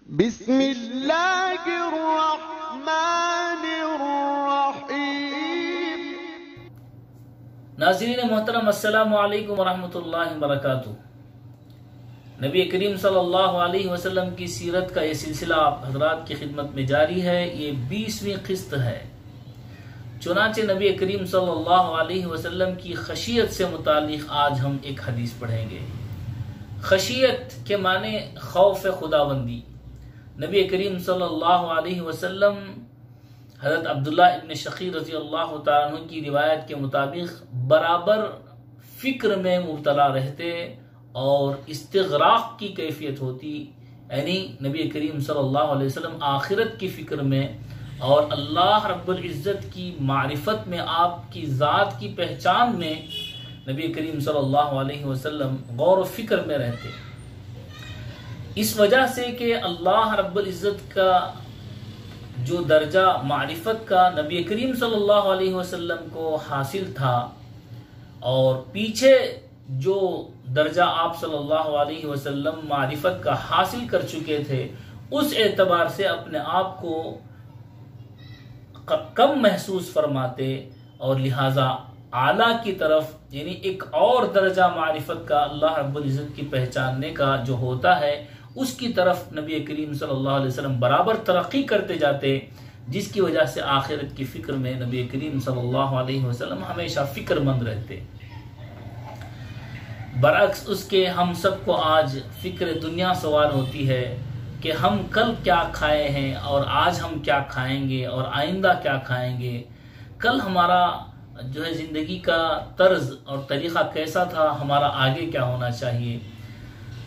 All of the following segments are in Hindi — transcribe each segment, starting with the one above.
बिस्मिल्लाहिर्रहमानिर्रहीम। नाज़रीन मोहतरम, अस्सलामु अलैकुम वरहमतुल्लाहि वबरकातुहू। नबी करीम सल्लल्लाहु अलैहि वसल्लम की सीरत का ये सिलसिला आप हजरात की खिदमत में जारी है। ये 20वीं किस्त है। चुनाचे नबी करीम सल्लल्लाहु अलैहि वसल्लम की खशियत से मुतालिक आज हम एक हदीस पढ़ेंगे। खशियत के माने खौफ खुदाबंदी। नबी करीम सल्लल्लाहु अलैहि वसल्लम हज़रत अब्दुल्लाह इब्न शकीर रज़ी अल्लाह तआला अन्हु की रिवायत के मुताबिक बराबर फिक्र में मुब्तला रहते और इस्तिग़राक़ की कैफियत होती, यानी नबी करीम सल्लल्लाहु अलैहि वसल्लम आखिरत की फिक्र में और अल्लाह रब्बुल इज़्ज़त की मारिफत में, आपकी ज़ात की पहचान में नबी करीम सल्लल्लाहु अलैहि वसल्लम गौर फिक्र में रहते। इस वजह से कि अल्लाह रब्बुल इज़्ज़त का जो दर्जा मारिफत का नबी करीम सल्लल्लाहु अलैहि वसल्लम को हासिल था और पीछे जो दर्जा आप सल्लल्लाहु अलैहि वसल्लम मारिफत का हासिल कर चुके थे, उस एतबार से अपने आप को कम महसूस फरमाते और लिहाजा आला की तरफ, यानी एक और दर्जा मारिफत का अल्लाह रब्बुल इज़्ज़त की पहचानने का जो होता है, उसकी तरफ नबी करीम सल्लल्लाहु अलैहि वसल्लम बराबर तरक्की करते जाते, जिसकी वजह से आखिरत की फिक्र में नबी करीम सल्लल्लाहु अलैहि वसल्लम हमेशा फिक्रमंद रहते। बरअक्स उसके हम सबको आज फिक्र दुनिया सवार होती है कि हम कल क्या खाए हैं और आज हम क्या खाएंगे और आइंदा क्या खाएंगे, कल हमारा जो है जिंदगी का तर्ज और तरीका कैसा था, हमारा आगे क्या होना चाहिए।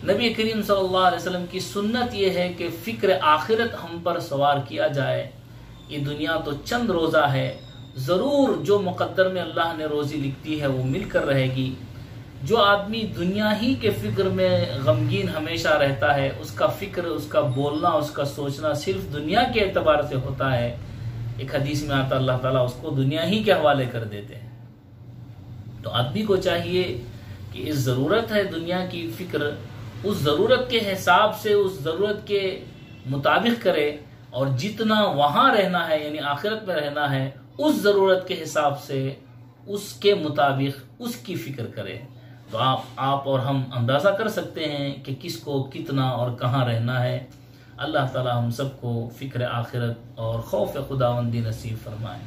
नबी करीम सल्लल्लाहु अलैहि वसल्लम की सुन्नत यह है कि फिक्र आखिरत हम पर सवार किया जाए। ये दुनिया तो चंद रोज़ा है, ज़रूर जो मुक़द्दर में अल्लाह ने रोज़ी लिखती है वो मिलकर रहेगी। जो आदमी दुनिया ही के फिक्र में गमगीन हमेशा रहता है, उसका फिक्र, उसका बोलना, उसका सोचना सिर्फ दुनिया के एतबार से होता है। एक हदीस में आता अल्लाह ताला उसको दुनिया ही के हवाले कर देते हैं। तो आदमी को चाहिए कि इस ज़रूरत है दुनिया की फिक्र, उस ज़रूरत के हिसाब से, उस ज़रूरत के मुताबिक करे और जितना वहाँ रहना है यानी आखिरत में रहना है, उस ज़रूरत के हिसाब से, उसके मुताबिक उसकी फिक्र करे। तो आप और हम अंदाज़ा कर सकते हैं कि किसको कितना और कहाँ रहना है। अल्लाह ताला हम सबको फ़िक्र आखिरत और खौफ खुदावंदी नसीब फरमाए।